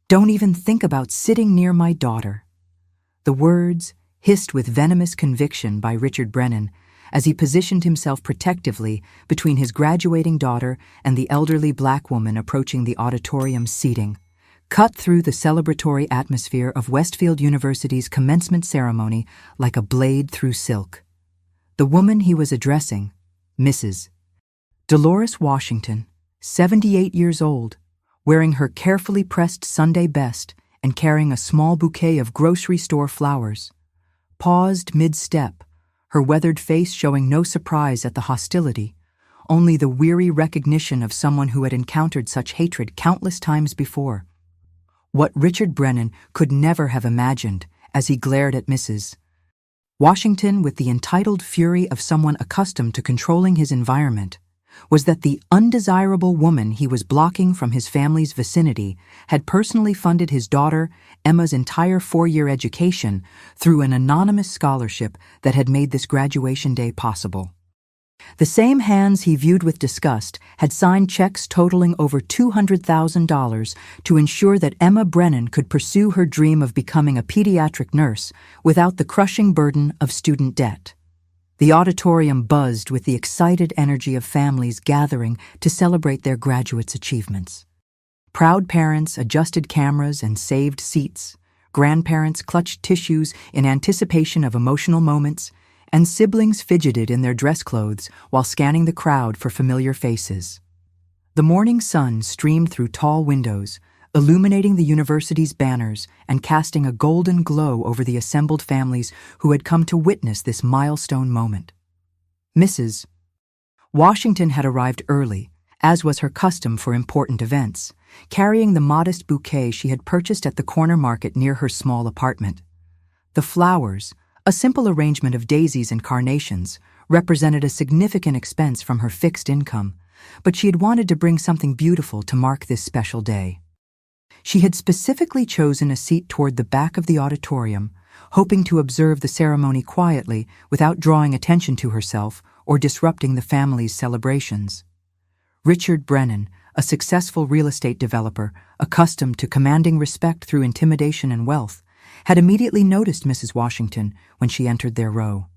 "Don't even think about sitting near my daughter." The words, hissed with venomous conviction by Richard Brennan as he positioned himself protectively between his graduating daughter and the elderly black woman approaching the auditorium's seating, cut through the celebratory atmosphere of Westfield University's commencement ceremony like a blade through silk. The woman he was addressing, Mrs. Dolores Washington, 78 years old, wearing her carefully pressed Sunday best and carrying a small bouquet of grocery store flowers, paused mid-step, her weathered face showing no surprise at the hostility, only the weary recognition of someone who had encountered such hatred countless times before. What Richard Brennan could never have imagined as he glared at Mrs. Washington with the entitled fury of someone accustomed to controlling his environment was that the undesirable woman he was blocking from his family's vicinity had personally funded his daughter, Emma's entire 4-year education through an anonymous scholarship that had made this graduation day possible. The same hands he viewed with disgust had signed checks totaling over $200,000 to ensure that Emma Brennan could pursue her dream of becoming a pediatric nurse without the crushing burden of student debt. The auditorium buzzed with the excited energy of families gathering to celebrate their graduates' achievements. Proud parents adjusted cameras and saved seats, grandparents clutched tissues in anticipation of emotional moments, and siblings fidgeted in their dress clothes while scanning the crowd for familiar faces. The morning sun streamed through tall windows, illuminating the university's banners and casting a golden glow over the assembled families who had come to witness this milestone moment. Mrs. Washington had arrived early, as was her custom for important events, carrying the modest bouquet she had purchased at the corner market near her small apartment. The flowers, a simple arrangement of daisies and carnations, represented a significant expense from her fixed income, but she had wanted to bring something beautiful to mark this special day. She had specifically chosen a seat toward the back of the auditorium, hoping to observe the ceremony quietly without drawing attention to herself or disrupting the family's celebrations. Richard Brennan, a successful real estate developer, accustomed to commanding respect through intimidation and wealth, had immediately noticed Mrs. Washington when she entered their row.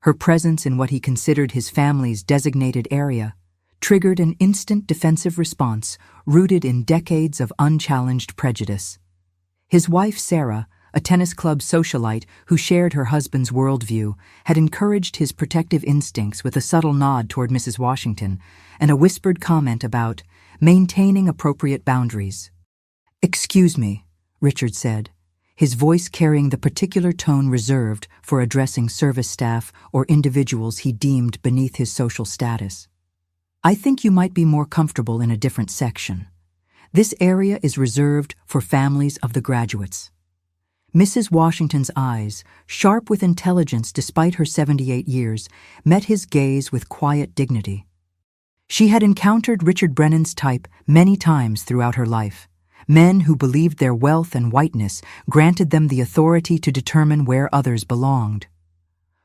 Her presence in what he considered his family's designated area triggered an instant defensive response rooted in decades of unchallenged prejudice. His wife, Sarah, a tennis club socialite who shared her husband's worldview, had encouraged his protective instincts with a subtle nod toward Mrs. Washington and a whispered comment about maintaining appropriate boundaries. "Excuse me," Richard said, his voice carrying the particular tone reserved for addressing service staff or individuals he deemed beneath his social status. "I think you might be more comfortable in a different section. This area is reserved for families of the graduates." Mrs. Washington's eyes, sharp with intelligence despite her 78 years, met his gaze with quiet dignity. She had encountered Richard Brennan's type many times throughout her life, men who believed their wealth and whiteness granted them the authority to determine where others belonged.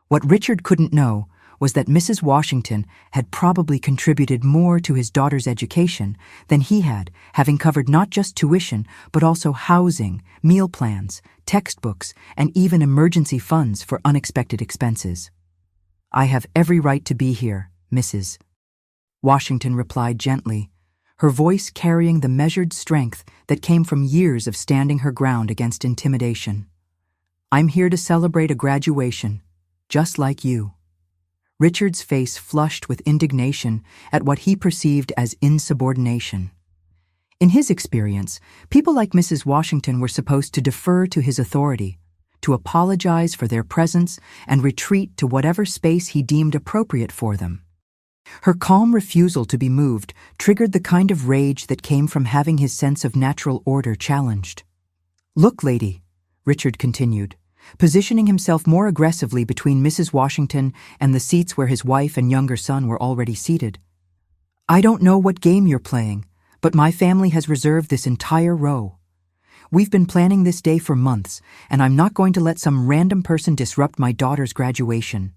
What Richard couldn't know was that Mrs. Washington had probably contributed more to his daughter's education than he had, having covered not just tuition, but also housing, meal plans, textbooks, and even emergency funds for unexpected expenses. "I have every right to be here, Mrs. Washington replied gently, her voice carrying the measured strength that came from years of standing her ground against intimidation. "I'm here to celebrate a graduation, just like you." Richard's face flushed with indignation at what he perceived as insubordination. In his experience, people like Mrs. Washington were supposed to defer to his authority, to apologize for their presence and retreat to whatever space he deemed appropriate for them. Her calm refusal to be moved triggered the kind of rage that came from having his sense of natural order challenged. "Look, lady," Richard continued, positioning himself more aggressively between Mrs. Washington and the seats where his wife and younger son were already seated. "I don't know what game you're playing, but my family has reserved this entire row. We've been planning this day for months, and I'm not going to let some random person disrupt my daughter's graduation."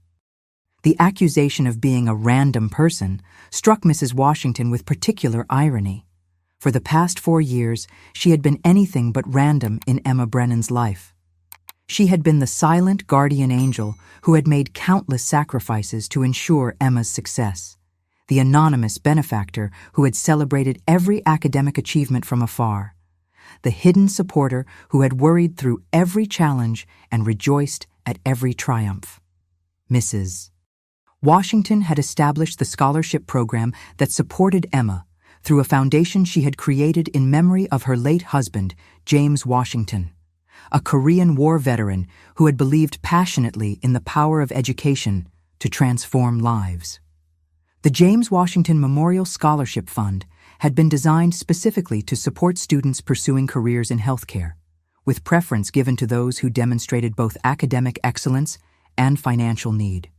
The accusation of being a random person struck Mrs. Washington with particular irony. For the past 4 years, she had been anything but random in Emma Brennan's life. She had been the silent guardian angel who had made countless sacrifices to ensure Emma's success, the anonymous benefactor who had celebrated every academic achievement from afar, the hidden supporter who had worried through every challenge and rejoiced at every triumph. Mrs. Washington had established the scholarship program that supported Emma through a foundation she had created in memory of her late husband, James Washington, a Korean War veteran who had believed passionately in the power of education to transform lives. The James Washington Memorial Scholarship Fund had been designed specifically to support students pursuing careers in healthcare, with preference given to those who demonstrated both academic excellence and financial need.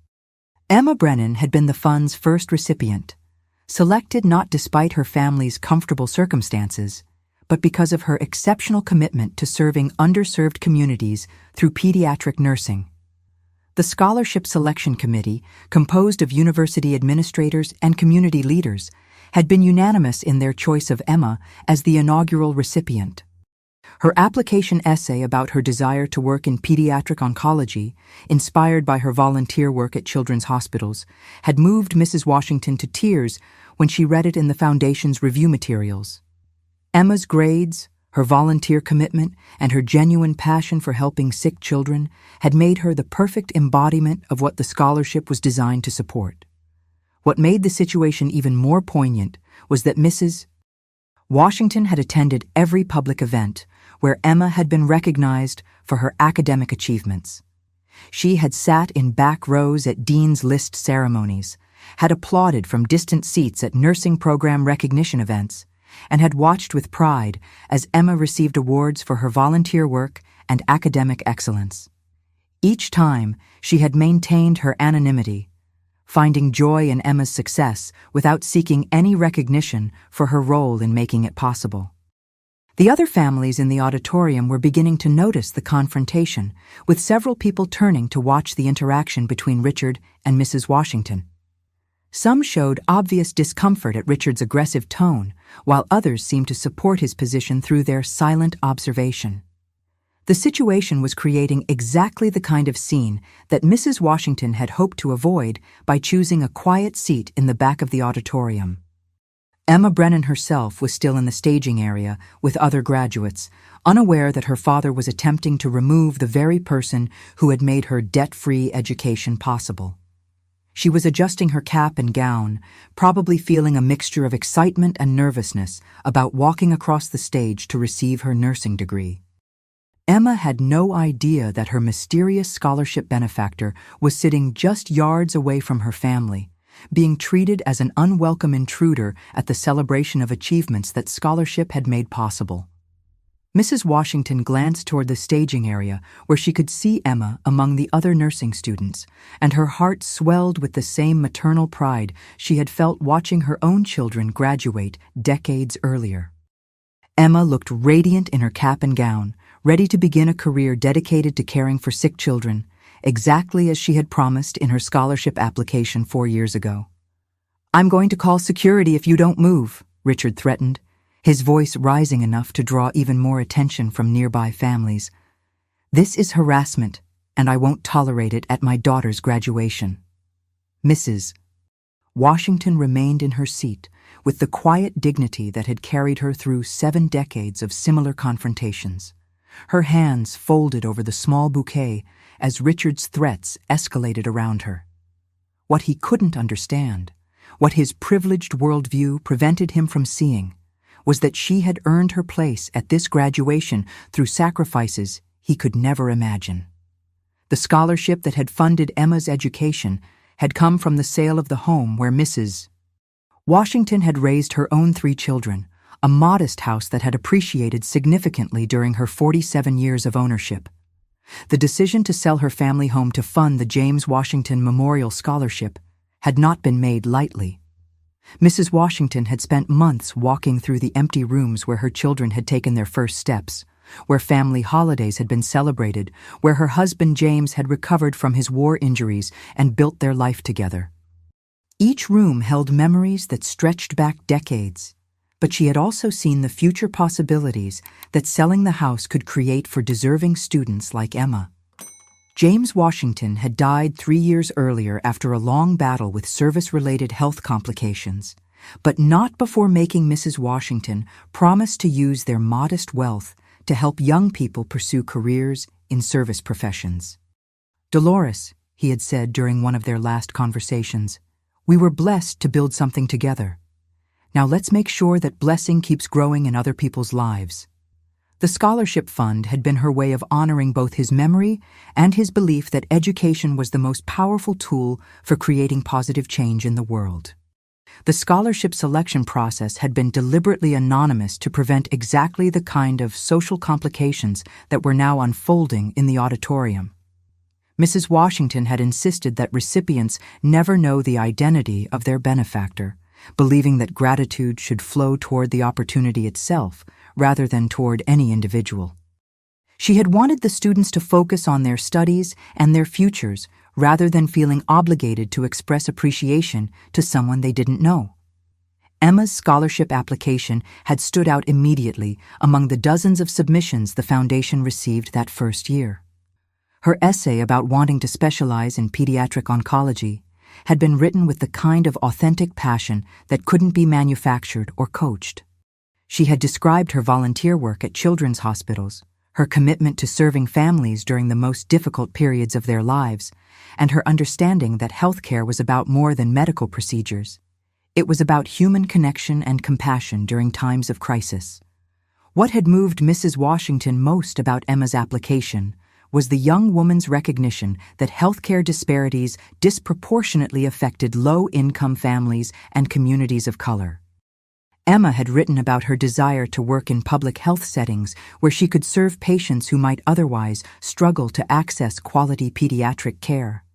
Emma Brennan had been the fund's first recipient, selected not despite her family's comfortable circumstances, but because of her exceptional commitment to serving underserved communities through pediatric nursing. The Scholarship Selection Committee, composed of university administrators and community leaders, had been unanimous in their choice of Emma as the inaugural recipient. Her application essay about her desire to work in pediatric oncology, inspired by her volunteer work at children's hospitals, had moved Mrs. Washington to tears when she read it in the Foundation's review materials. Emma's grades, her volunteer commitment, and her genuine passion for helping sick children had made her the perfect embodiment of what the scholarship was designed to support. What made the situation even more poignant was that Mrs. Washington had attended every public event where Emma had been recognized for her academic achievements. She had sat in back rows at Dean's List ceremonies, had applauded from distant seats at nursing program recognition events, and had watched with pride as Emma received awards for her volunteer work and academic excellence. Each time, she had maintained her anonymity, finding joy in Emma's success without seeking any recognition for her role in making it possible. The other families in the auditorium were beginning to notice the confrontation, with several people turning to watch the interaction between Richard and Mrs. Washington. Some showed obvious discomfort at Richard's aggressive tone, while others seemed to support his position through their silent observation. The situation was creating exactly the kind of scene that Mrs. Washington had hoped to avoid by choosing a quiet seat in the back of the auditorium. Emma Brennan herself was still in the staging area with other graduates, unaware that her father was attempting to remove the very person who had made her debt-free education possible. She was adjusting her cap and gown, probably feeling a mixture of excitement and nervousness about walking across the stage to receive her nursing degree. Emma had no idea that her mysterious scholarship benefactor was sitting just yards away from her family, being treated as an unwelcome intruder at the celebration of achievements that scholarship had made possible. Mrs. Washington glanced toward the staging area where she could see Emma among the other nursing students, and her heart swelled with the same maternal pride she had felt watching her own children graduate decades earlier. Emma looked radiant in her cap and gown, ready to begin a career dedicated to caring for sick children, exactly as she had promised in her scholarship application 4 years ago. "I'm going to call security if you don't move," Richard threatened, his voice rising enough to draw even more attention from nearby families. "This is harassment, and I won't tolerate it at my daughter's graduation." Mrs. Washington remained in her seat with the quiet dignity that had carried her through 7 decades of similar confrontations, her hands folded over the small bouquet as Richard's threats escalated around her. What he couldn't understand, what his privileged worldview prevented him from seeing, was that she had earned her place at this graduation through sacrifices he could never imagine. The scholarship that had funded Emma's education had come from the sale of the home where Mrs. Washington had raised her own 3 children, a modest house that had appreciated significantly during her 47 years of ownership. The decision to sell her family home to fund the James Washington Memorial Scholarship had not been made lightly. Mrs. Washington had spent months walking through the empty rooms where her children had taken their first steps, where family holidays had been celebrated, where her husband James had recovered from his war injuries and built their life together. Each room held memories that stretched back decades, But she had also seen the future possibilities that selling the house could create for deserving students like Emma. James Washington had died 3 years earlier after a long battle with service-related health complications, but not before making Mrs. Washington promise to use their modest wealth to help young people pursue careers in service professions. "Dolores," he had said during one of their last conversations, "we were blessed to build something together. Now let's make sure that blessing keeps growing in other people's lives." The scholarship fund had been her way of honoring both his memory and his belief that education was the most powerful tool for creating positive change in the world. The scholarship selection process had been deliberately anonymous to prevent exactly the kind of social complications that were now unfolding in the auditorium. Mrs. Washington had insisted that recipients never know the identity of their benefactor, believing that gratitude should flow toward the opportunity itself rather than toward any individual. She had wanted the students to focus on their studies and their futures rather than feeling obligated to express appreciation to someone they didn't know. Emma's scholarship application had stood out immediately among the dozens of submissions the foundation received that first year. Her essay about wanting to specialize in pediatric oncology had been written with the kind of authentic passion that couldn't be manufactured or coached. She had described her volunteer work at children's hospitals, her commitment to serving families during the most difficult periods of their lives, and her understanding that healthcare was about more than medical procedures. It was about human connection and compassion during times of crisis. What had moved Mrs. Washington most about Emma's application was the young woman's recognition that healthcare disparities disproportionately affected low-income families and communities of color. Emma had written about her desire to work in public health settings where she could serve patients who might otherwise struggle to access quality pediatric care.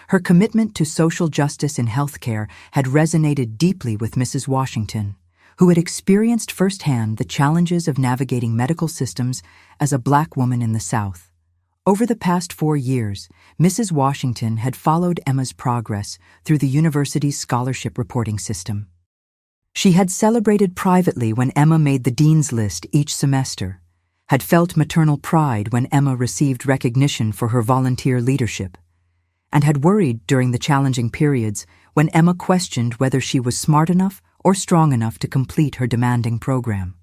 Her commitment to social justice in healthcare had resonated deeply with Mrs. Washington, who had experienced firsthand the challenges of navigating medical systems as a Black woman in the South. Over the past 4 years, Mrs. Washington had followed Emma's progress through the university's scholarship reporting system. She had celebrated privately when Emma made the dean's list each semester, had felt maternal pride when Emma received recognition for her volunteer leadership, and had worried during the challenging periods when Emma questioned whether she was smart enough or strong enough to complete her demanding program.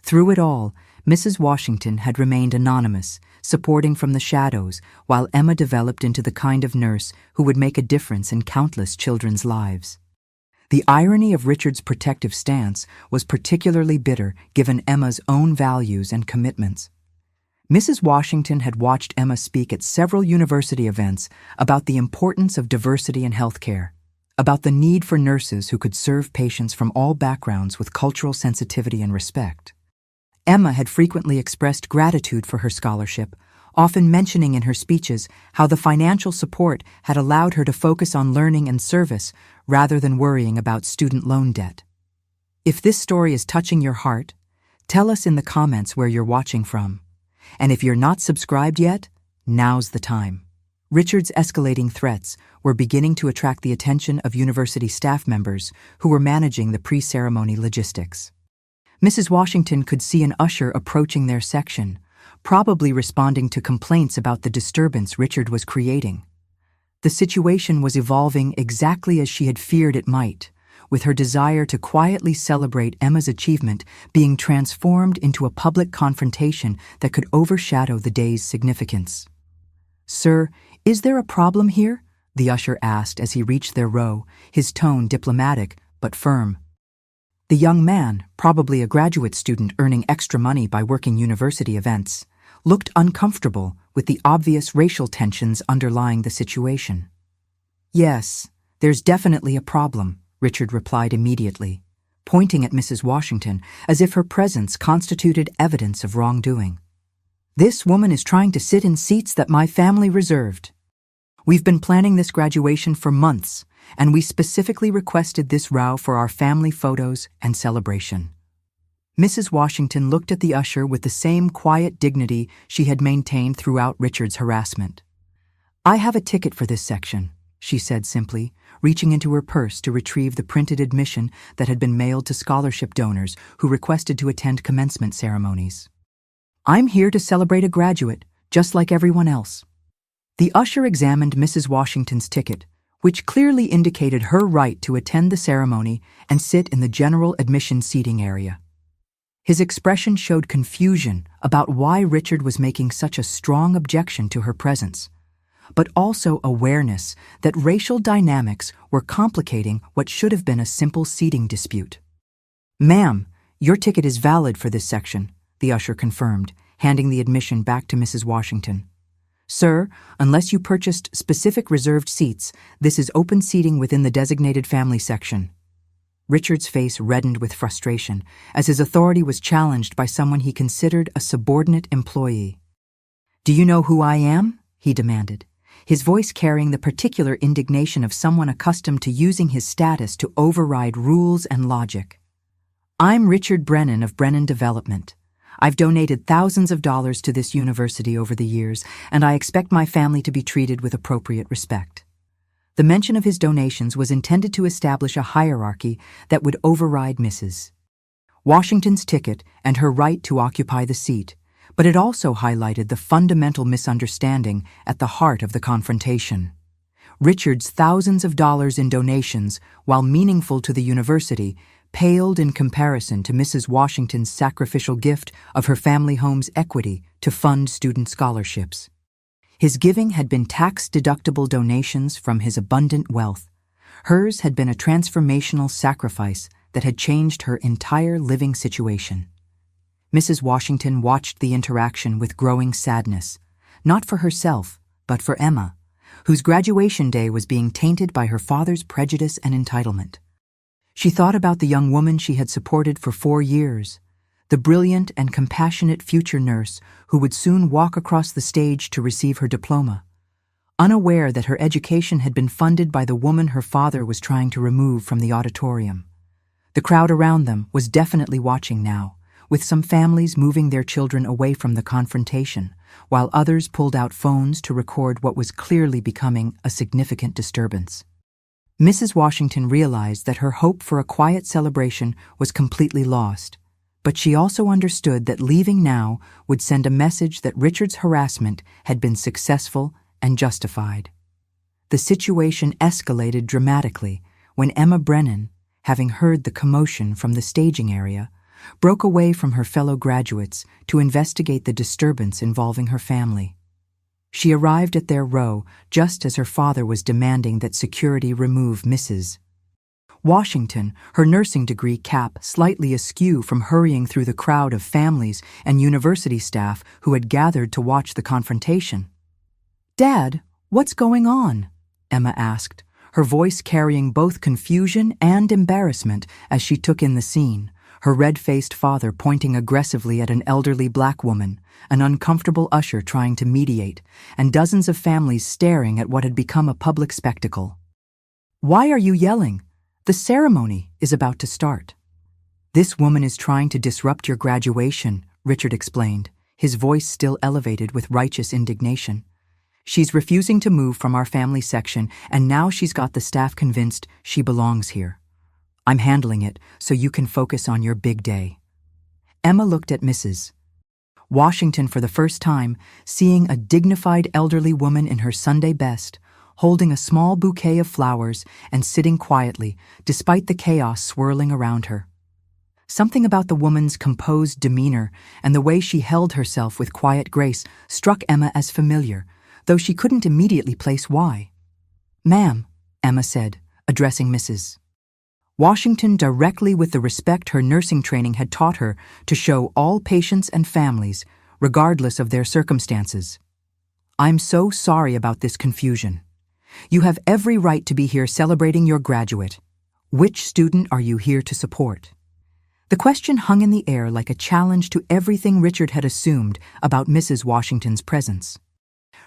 Through it all, Mrs. Washington had remained anonymous, supporting from the shadows, while Emma developed into the kind of nurse who would make a difference in countless children's lives. The irony of Richard's protective stance was particularly bitter given Emma's own values and commitments. Mrs. Washington had watched Emma speak at several university events about the importance of diversity in healthcare, about the need for nurses who could serve patients from all backgrounds with cultural sensitivity and respect. Emma had frequently expressed gratitude for her scholarship, often mentioning in her speeches how the financial support had allowed her to focus on learning and service rather than worrying about student loan debt. If this story is touching your heart, tell us in the comments where you're watching from. And if you're not subscribed yet, now's the time. Richard's escalating threats were beginning to attract the attention of university staff members who were managing the pre-ceremony logistics. Mrs. Washington could see an usher approaching their section, probably responding to complaints about the disturbance Richard was creating. The situation was evolving exactly as she had feared it might, with her desire to quietly celebrate Emma's achievement being transformed into a public confrontation that could overshadow the day's significance. "Sir, is there a problem here?" the usher asked as he reached their row, his tone diplomatic but firm. The young man, probably a graduate student earning extra money by working university events, looked uncomfortable with the obvious racial tensions underlying the situation. "Yes, there's definitely a problem," Richard replied immediately, pointing at Mrs. Washington as if her presence constituted evidence of wrongdoing. "This woman is trying to sit in seats that my family reserved. We've been planning this graduation for months, and we specifically requested this row for our family photos and celebration." Mrs. Washington looked at the usher with the same quiet dignity she had maintained throughout Richard's harassment. "I have a ticket for this section. she said simply, reaching into her purse to retrieve the printed admission that had been mailed to scholarship donors who requested to attend commencement ceremonies. "I'm here to celebrate a graduate, just like everyone else." The usher examined Mrs. Washington's ticket, which clearly indicated her right to attend the ceremony and sit in the general admission seating area. His expression showed confusion about why Richard was making such a strong objection to her presence, but also awareness that racial dynamics were complicating what should have been a simple seating dispute. "Ma'am, your ticket is valid for this section," the usher confirmed, handing the admission back to Mrs. Washington. "Sir, unless you purchased specific reserved seats, this is open seating within the designated family section." Richard's face reddened with frustration as his authority was challenged by someone he considered a subordinate employee. "Do you know who I am?" he demanded, his voice carrying the particular indignation of someone accustomed to using his status to override rules and logic. "I'm Richard Brennan of Brennan Development. I've donated thousands of dollars to this university over the years, and I expect my family to be treated with appropriate respect." The mention of his donations was intended to establish a hierarchy that would override Mrs. Washington's ticket and her right to occupy the seat, but it also highlighted the fundamental misunderstanding at the heart of the confrontation. Richard's thousands of dollars in donations, while meaningful to the university, paled in comparison to Mrs. Washington's sacrificial gift of her family home's equity to fund student scholarships. His giving had been tax-deductible donations from his abundant wealth. Hers had been a transformational sacrifice that had changed her entire living situation. Mrs. Washington watched the interaction with growing sadness, not for herself, but for Emma, whose graduation day was being tainted by her father's prejudice and entitlement. She thought about the young woman she had supported for 4 years, the brilliant and compassionate future nurse who would soon walk across the stage to receive her diploma, unaware that her education had been funded by the woman her father was trying to remove from the auditorium. The crowd around them was definitely watching now, with some families moving their children away from the confrontation, while others pulled out phones to record what was clearly becoming a significant disturbance. Mrs. Washington realized that her hope for a quiet celebration was completely lost, but she also understood that leaving now would send a message that Richard's harassment had been successful and justified. The situation escalated dramatically when Emma Brennan, having heard the commotion from the staging area, broke away from her fellow graduates to investigate the disturbance involving her family. She arrived at their row just as her father was demanding that security remove Mrs. Washington, her nursing degree cap slightly askew from hurrying through the crowd of families and university staff who had gathered to watch the confrontation. "Dad, what's going on?" Emma asked, her voice carrying both confusion and embarrassment as she took in the scene, her red-faced father pointing aggressively at an elderly black woman, an uncomfortable usher trying to mediate, and dozens of families staring at what had become a public spectacle. "Why are you yelling? The ceremony is about to start." "This woman is trying to disrupt your graduation," Richard explained, his voice still elevated with righteous indignation. "She's refusing to move from our family section, and now she's got the staff convinced she belongs here. I'm handling it so you can focus on your big day." Emma looked at Mrs. Washington for the first time, seeing a dignified elderly woman in her Sunday best, holding a small bouquet of flowers and sitting quietly, despite the chaos swirling around her. Something about the woman's composed demeanor and the way she held herself with quiet grace struck Emma as familiar, though she couldn't immediately place why. "Ma'am," Emma said, addressing Mrs. Washington directly with the respect her nursing training had taught her to show all patients and families, regardless of their circumstances. "I'm so sorry about this confusion. You have every right to be here celebrating your graduate. Which student are you here to support?" The question hung in the air like a challenge to everything Richard had assumed about Mrs. Washington's presence.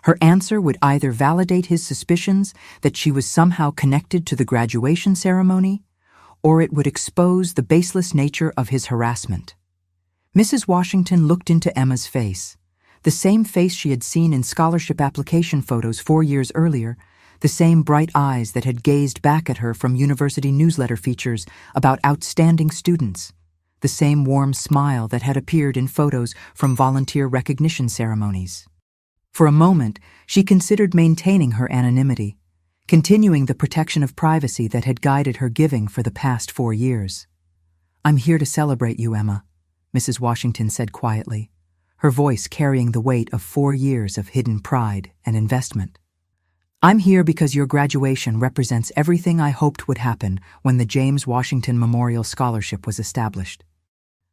Her answer would either validate his suspicions that she was somehow connected to the graduation ceremony, or it would expose the baseless nature of his harassment. Mrs. Washington looked into Emma's face, the same face she had seen in scholarship application photos 4 years earlier, the same bright eyes that had gazed back at her from university newsletter features about outstanding students, the same warm smile that had appeared in photos from volunteer recognition ceremonies. For a moment, she considered maintaining her anonymity, continuing the protection of privacy that had guided her giving for the past 4 years. "I'm here to celebrate you, Emma," Mrs. Washington said quietly, her voice carrying the weight of 4 years of hidden pride and investment. "I'm here because your graduation represents everything I hoped would happen when the James Washington Memorial Scholarship was established."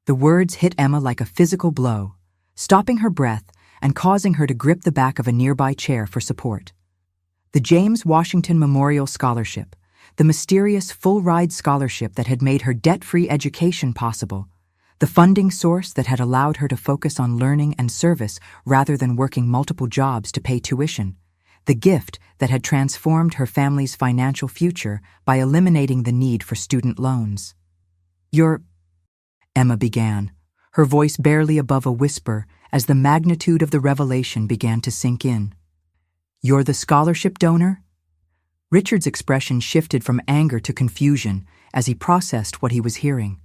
The words hit Emma like a physical blow, stopping her breath and causing her to grip the back of a nearby chair for support. The James Washington Memorial Scholarship, the mysterious full-ride scholarship that had made her debt-free education possible, the funding source that had allowed her to focus on learning and service rather than working multiple jobs to pay tuition, the gift that had transformed her family's financial future by eliminating the need for student loans. Emma began, her voice barely above a whisper as the magnitude of the revelation began to sink in. "You're the scholarship donor?" Richard's expression shifted from anger to confusion as he processed what he was hearing.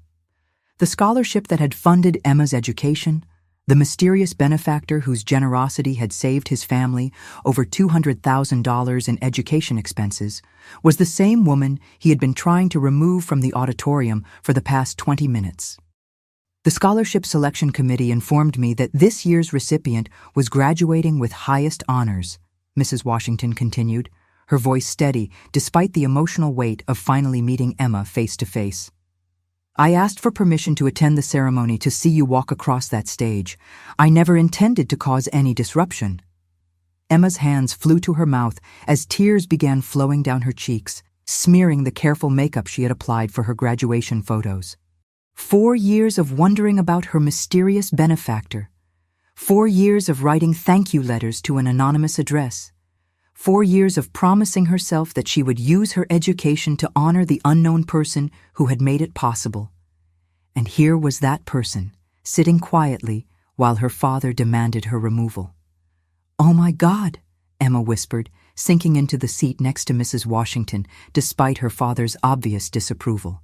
The scholarship that had funded Emma's education, the mysterious benefactor whose generosity had saved his family over $200,000 in education expenses, was the same woman he had been trying to remove from the auditorium for the past 20 minutes. "The Scholarship Selection Committee informed me that this year's recipient was graduating with highest honors," Mrs. Washington continued, her voice steady despite the emotional weight of finally meeting Emma face to face. "I asked for permission to attend the ceremony to see you walk across that stage. I never intended to cause any disruption." Emma's hands flew to her mouth as tears began flowing down her cheeks, smearing the careful makeup she had applied for her graduation photos. 4 years of wondering about her mysterious benefactor. 4 years of writing thank you letters to an anonymous address. 4 years of promising herself that she would use her education to honor the unknown person who had made it possible. And here was that person, sitting quietly while her father demanded her removal. "Oh my God," Emma whispered, sinking into the seat next to Mrs. Washington despite her father's obvious disapproval.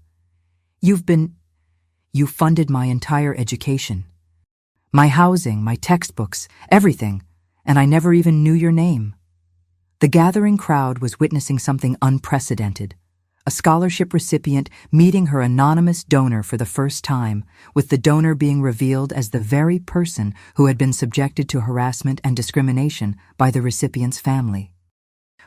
You funded my entire education. My housing, my textbooks, everything, and I never even knew your name." The gathering crowd was witnessing something unprecedented, a scholarship recipient meeting her anonymous donor for the first time, with the donor being revealed as the very person who had been subjected to harassment and discrimination by the recipient's family.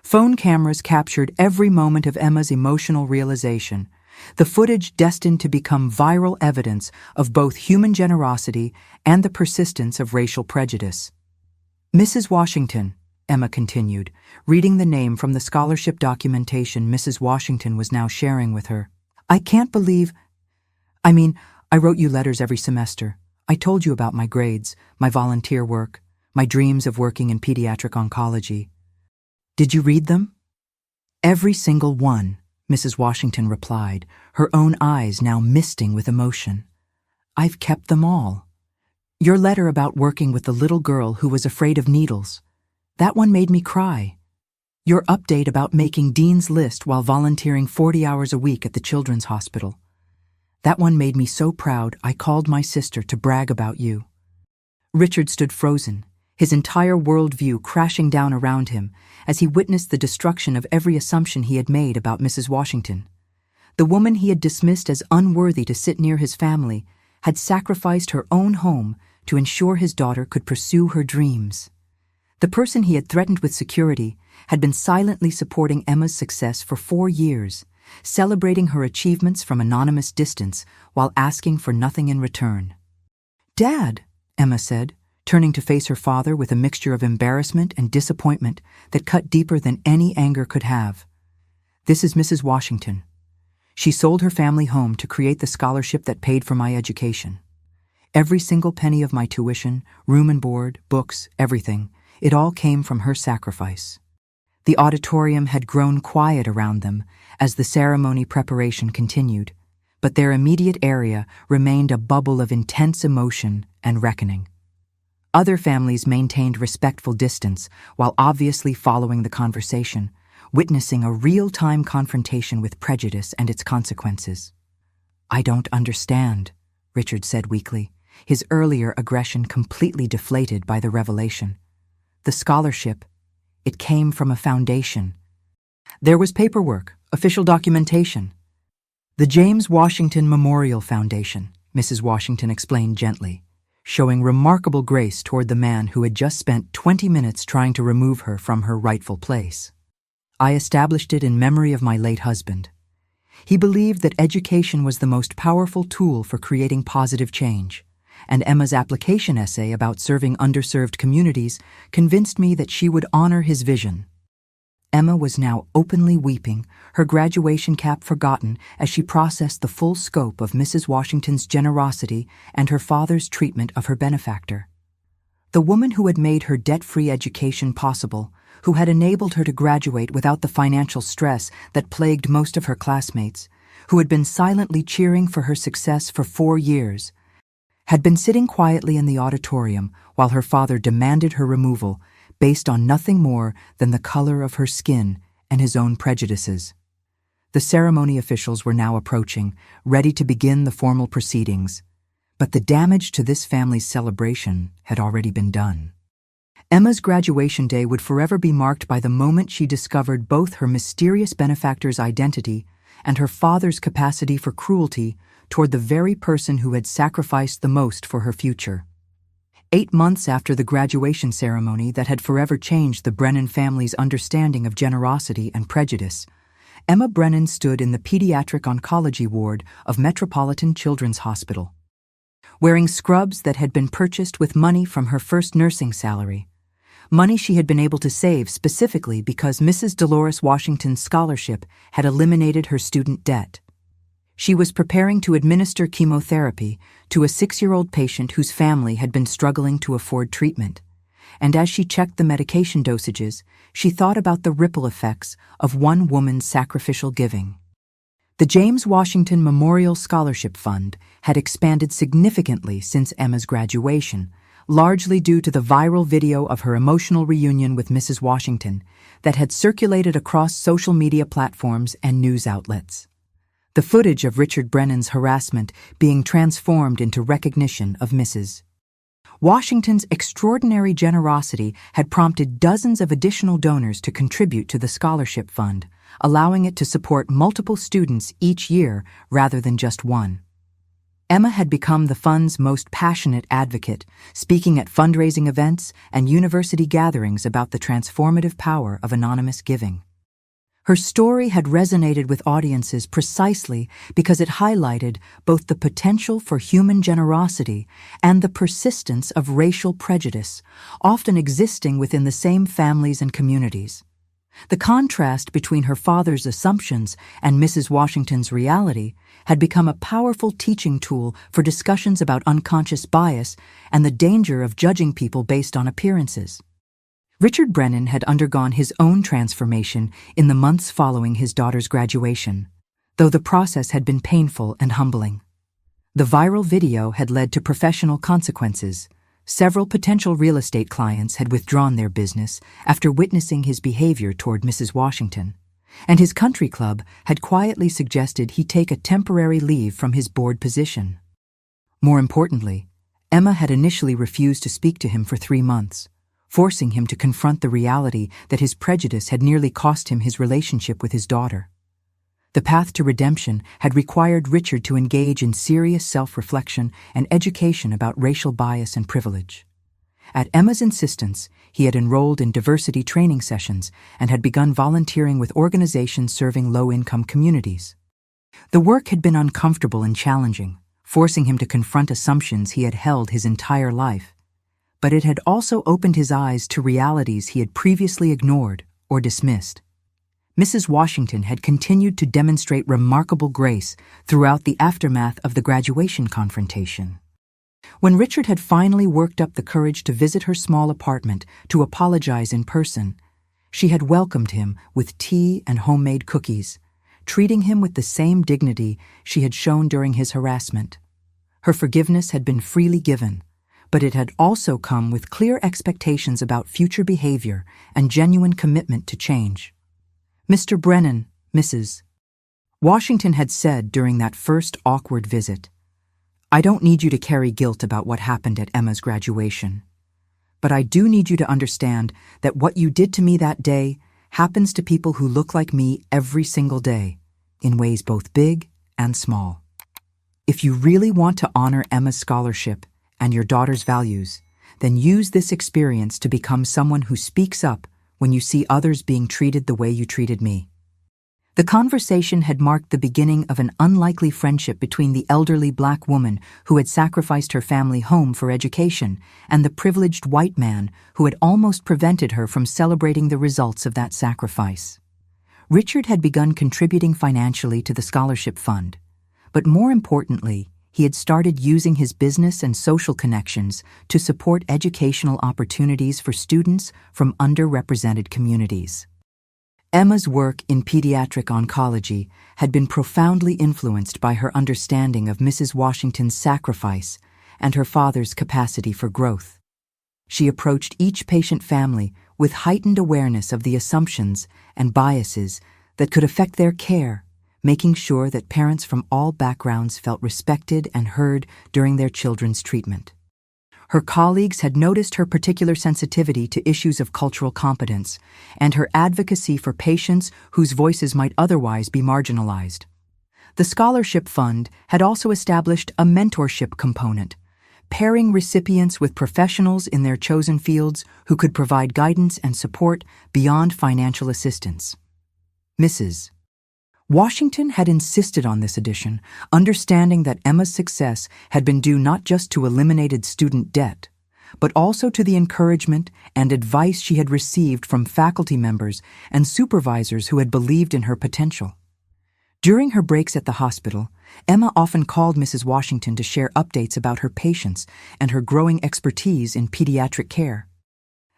Phone cameras captured every moment of Emma's emotional realization, the footage destined to become viral evidence of both human generosity and the persistence of racial prejudice. "Mrs. Washington," Emma continued, reading the name from the scholarship documentation Mrs. Washington was now sharing with her. "I can't believe... I wrote you letters every semester. I told you about my grades, my volunteer work, my dreams of working in pediatric oncology. Did you read them?" "Every single one," Mrs. Washington replied, her own eyes now misting with emotion. "I've kept them all. Your letter about working with the little girl who was afraid of needles. That one made me cry. Your update about making Dean's List while volunteering 40 hours a week at the Children's Hospital. That one made me so proud I called my sister to brag about you." Richard stood frozen, his entire worldview crashing down around him as he witnessed the destruction of every assumption he had made about Mrs. Washington. The woman he had dismissed as unworthy to sit near his family had sacrificed her own home to ensure his daughter could pursue her dreams. The person he had threatened with security had been silently supporting Emma's success for 4 years, celebrating her achievements from anonymous distance while asking for nothing in return. "Dad," Emma said, turning to face her father with a mixture of embarrassment and disappointment that cut deeper than any anger could have. "This is Mrs. Washington. She sold her family home to create the scholarship that paid for my education. Every single penny of my tuition, room and board, books, everything, it all came from her sacrifice." The auditorium had grown quiet around them as the ceremony preparation continued, but their immediate area remained a bubble of intense emotion and reckoning. Other families maintained respectful distance while obviously following the conversation, witnessing a real-time confrontation with prejudice and its consequences. "I don't understand," Richard said weakly, his earlier aggression completely deflated by the revelation. "The scholarship, it came from a foundation. There was paperwork, official documentation. The James Washington Memorial Foundation," Mrs. Washington explained gently, showing remarkable grace toward the man who had just spent 20 minutes trying to remove her from her rightful place. "I established it in memory of my late husband. He believed that education was the most powerful tool for creating positive change, and Emma's application essay about serving underserved communities convinced me that she would honor his vision." Emma was now openly weeping, her graduation cap forgotten as she processed the full scope of Mrs. Washington's generosity and her father's treatment of her benefactor. The woman who had made her debt-free education possible, who had enabled her to graduate without the financial stress that plagued most of her classmates, who had been silently cheering for her success for 4 years, had been sitting quietly in the auditorium while her father demanded her removal based on nothing more than the color of her skin and his own prejudices. The ceremony officials were now approaching, ready to begin the formal proceedings, but the damage to this family's celebration had already been done. Emma's graduation day would forever be marked by the moment she discovered both her mysterious benefactor's identity and her father's capacity for cruelty toward the very person who had sacrificed the most for her future. 8 months after the graduation ceremony that had forever changed the Brennan family's understanding of generosity and prejudice, Emma Brennan stood in the pediatric oncology ward of Metropolitan Children's Hospital. Wearing scrubs that had been purchased with money from her first nursing salary, money she had been able to save specifically because Mrs. Dolores Washington's scholarship had eliminated her student debt. She was preparing to administer chemotherapy to a 6-year-old patient whose family had been struggling to afford treatment, and as she checked the medication dosages, she thought about the ripple effects of one woman's sacrificial giving. The James Washington Memorial Scholarship Fund had expanded significantly since Emma's graduation, largely due to the viral video of her emotional reunion with Mrs. Washington that had circulated across social media platforms and news outlets. The footage of Richard Brennan's harassment being transformed into recognition of Mrs. Washington's extraordinary generosity had prompted dozens of additional donors to contribute to the scholarship fund, allowing it to support multiple students each year rather than just one. Emma had become the fund's most passionate advocate, speaking at fundraising events and university gatherings about the transformative power of anonymous giving. Her story had resonated with audiences precisely because it highlighted both the potential for human generosity and the persistence of racial prejudice, often existing within the same families and communities. The contrast between her father's assumptions and Mrs. Washington's reality had become a powerful teaching tool for discussions about unconscious bias and the danger of judging people based on appearances. Richard Brennan had undergone his own transformation in the months following his daughter's graduation, though the process had been painful and humbling. The viral video had led to professional consequences. Several potential real estate clients had withdrawn their business after witnessing his behavior toward Mrs. Washington, and his country club had quietly suggested he take a temporary leave from his board position. More importantly, Emma had initially refused to speak to him for 3 months, forcing him to confront the reality that his prejudice had nearly cost him his relationship with his daughter. The path to redemption had required Richard to engage in serious self-reflection and education about racial bias and privilege. At Emma's insistence, he had enrolled in diversity training sessions and had begun volunteering with organizations serving low-income communities. The work had been uncomfortable and challenging, forcing him to confront assumptions he had held his entire life. But it had also opened his eyes to realities he had previously ignored or dismissed. Mrs. Washington had continued to demonstrate remarkable grace throughout the aftermath of the graduation confrontation. When Richard had finally worked up the courage to visit her small apartment to apologize in person, she had welcomed him with tea and homemade cookies, treating him with the same dignity she had shown during his harassment. Her forgiveness had been freely given, but it had also come with clear expectations about future behavior and genuine commitment to change. "Mr. Brennan, Mrs. Washington had said during that first awkward visit, "I don't need you to carry guilt about what happened at Emma's graduation. But I do need you to understand that what you did to me that day happens to people who look like me every single day, in ways both big and small. If you really want to honor Emma's scholarship and your daughter's values, then use this experience to become someone who speaks up when you see others being treated the way you treated me." The conversation had marked the beginning of an unlikely friendship between the elderly black woman who had sacrificed her family home for education and the privileged white man who had almost prevented her from celebrating the results of that sacrifice. Richard had begun contributing financially to the scholarship fund, but more importantly, he had started using his business and social connections to support educational opportunities for students from underrepresented communities. Emma's work in pediatric oncology had been profoundly influenced by her understanding of Mrs. Washington's sacrifice and her father's capacity for growth. She approached each patient family with heightened awareness of the assumptions and biases that could affect their care, making sure that parents from all backgrounds felt respected and heard during their children's treatment. Her colleagues had noticed her particular sensitivity to issues of cultural competence and her advocacy for patients whose voices might otherwise be marginalized. The Scholarship Fund had also established a mentorship component, pairing recipients with professionals in their chosen fields who could provide guidance and support beyond financial assistance. Mrs. Washington had insisted on this addition, understanding that Emma's success had been due not just to eliminated student debt, but also to the encouragement and advice she had received from faculty members and supervisors who had believed in her potential. During her breaks at the hospital, Emma often called Mrs. Washington to share updates about her patients and her growing expertise in pediatric care.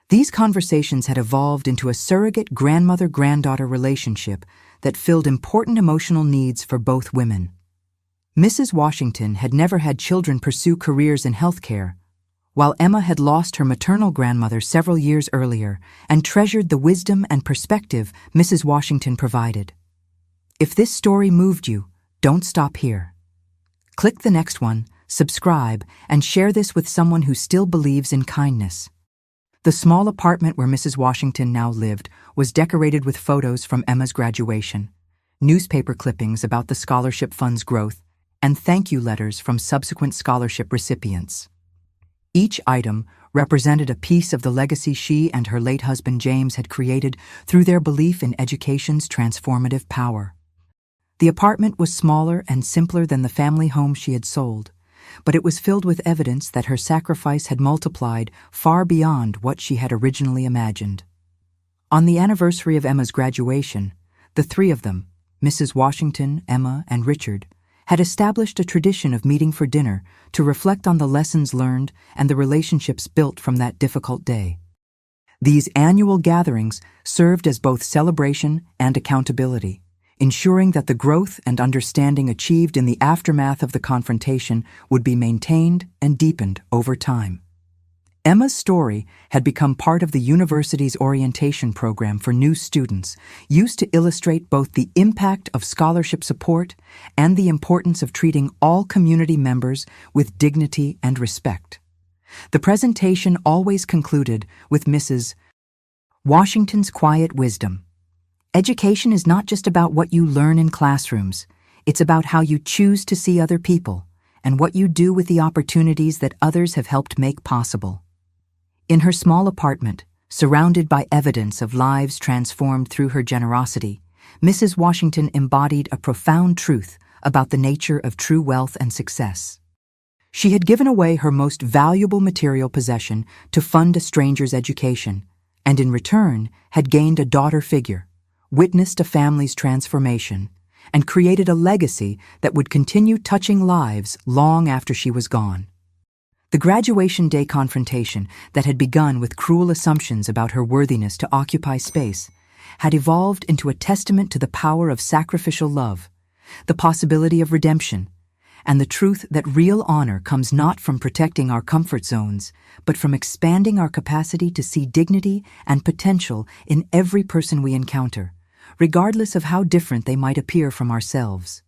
These conversations had evolved into a surrogate grandmother-granddaughter relationship that filled important emotional needs for both women. Mrs. Washington had never had children pursue careers in healthcare, while Emma had lost her maternal grandmother several years earlier and treasured the wisdom and perspective Mrs. Washington provided. If this story moved you, don't stop here. Click the next one, subscribe, and share this with someone who still believes in kindness. The small apartment where Mrs. Washington now lived was decorated with photos from Emma's graduation, newspaper clippings about the scholarship fund's growth, and thank you letters from subsequent scholarship recipients. Each item represented a piece of the legacy she and her late husband James had created through their belief in education's transformative power. The apartment was smaller and simpler than the family home she had sold, but it was filled with evidence that her sacrifice had multiplied far beyond what she had originally imagined. On the anniversary of Emma's graduation, the three of them, Mrs. Washington, Emma, and Richard, had established a tradition of meeting for dinner to reflect on the lessons learned and the relationships built from that difficult day. These annual gatherings served as both celebration and accountability, ensuring that the growth and understanding achieved in the aftermath of the confrontation would be maintained and deepened over time. Emma's story had become part of the university's orientation program for new students, used to illustrate both the impact of scholarship support and the importance of treating all community members with dignity and respect. The presentation always concluded with Mrs. Washington's quiet wisdom. Education is not just about what you learn in classrooms. It's about how you choose to see other people and what you do with the opportunities that others have helped make possible. In her small apartment, surrounded by evidence of lives transformed through her generosity, Mrs. Washington embodied a profound truth about the nature of true wealth and success. She had given away her most valuable material possession to fund a stranger's education, and in return had gained a daughter figure, witnessed a family's transformation, and created a legacy that would continue touching lives long after she was gone. The graduation day confrontation that had begun with cruel assumptions about her worthiness to occupy space had evolved into a testament to the power of sacrificial love, the possibility of redemption, and the truth that real honor comes not from protecting our comfort zones, but from expanding our capacity to see dignity and potential in every person we encounter, regardless of how different they might appear from ourselves.